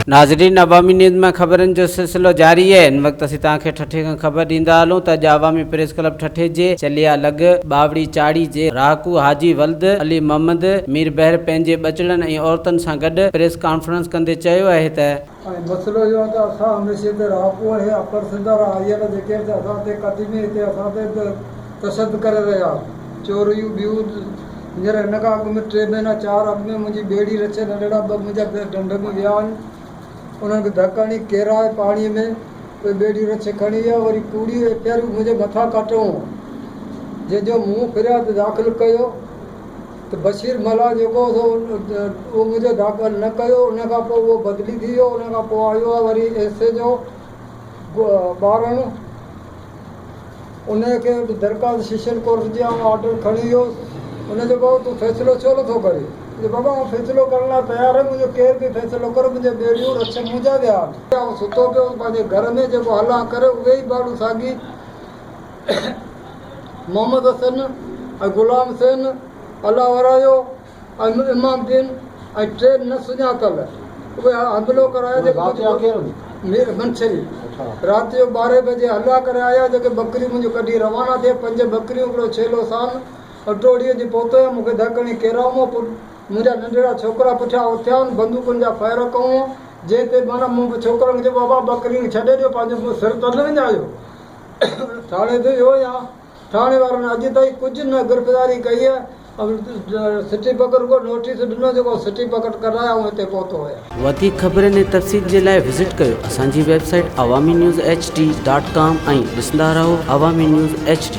नाज़रीन, अवामी न्यूज़ में खबरन जो सिलसिलो जारी है। इन वक्त असीं तव्हांखे ठठे खां ख़बर ॾींदा हलूं त अॼु अवामी प्रेस क्लब ठठे जे चलिया लॻ बावड़ी चाड़ी जे राहकू हाजी वल्द अली मोहम्मद मीर बहर पंहिंजे ॿचड़नि ऐं औरतुनि सां गॾु प्रेस कॉन्फ्रेंस कंदे चयो आहे त मसलो इहो आहे त असां हमेशह ते राहकू ऐं अपर सिंधर आयल जेके असां ते कदीमी हिते असां ते तशद करे रहिया चोरियूं ॿियूं हींअर हिन खां अॻु में 3 महीना 4 अॻु में मुंहिंजी बेड़ी रचे नंढड़ा ॿ मुंहिंजा ढंढ में विया आहिनि। उन्हनि खे धकणी केराए पाणीअ में कोई बेड़ी रचे खणी विया वरी कूड़ी पहिरियों मुंहिंजे मथां कटियो जंहिंजो मुंहुं फिरियाद दाख़िल कयो त बशीर मला जेको उहो मुंहिंजो दाख़िल न कयो। उन खां पोइ उहो बदिली थी वियो। उन खां पोइ आयो आहे वरी एसे जो ॿारनि उनखे दरख़्वास्त सेशन कोर्ट जे ऑर्डर खणी वियो। उनजो भाउ तूं फ़ैसिलो छो नथो करे? बाबा आउं फ़ैसिलो करण लाइ तयारु आहे। मुंहिंजो केर बि फ़ैसिलो करे मुंहिंजे बेड़ियूं रछ मुंहिंजा विया आहिनि। सुतो पियो पंहिंजे घर में जेको हलां करे उहे ई बाड़ू साॻी मोहम्मद हसन ऐं गुलाम हुसैन अला वरायो ऐं इमाम दीन ऐं 3 न सुञातल उहे हमिलो कराया मंछरी राति जो 12 बजे हला करे आया जेके बकरियूं मुंहिंजूं कढी रवाना थिए 5 बकरियूं हिकिड़ो छेलो सान अटोड़ीअ जी पोते मूंखे धकणी केरामो मुंहिंजा नंढड़ा छोकिरा पुठियां उथिया आहिनि बंदूकुनि जा फायर कयूं जंहिं ते माना मूं छोकिरनि खे बाबा बकरियूं छॾे ॾियो पंहिंजो सिर त न विञायो। थाणे ते इहो ई आहे। थाणे वारनि अॼु ताईं कुझु न गिरफ़्तारी कई आहे। सिटी पकड़ को नोटिस ॾिनो जेको सिटी पकड़ कराया ऐं हिते पहुतो हुया। वधीक ख़बरनि ऐं तफ़सील जे लाइ विज़िट कयो असांजी वेबसाइट awamiNewsHD.com ऐं ॾिसंदा रहो अवामी न्यूज़ HD।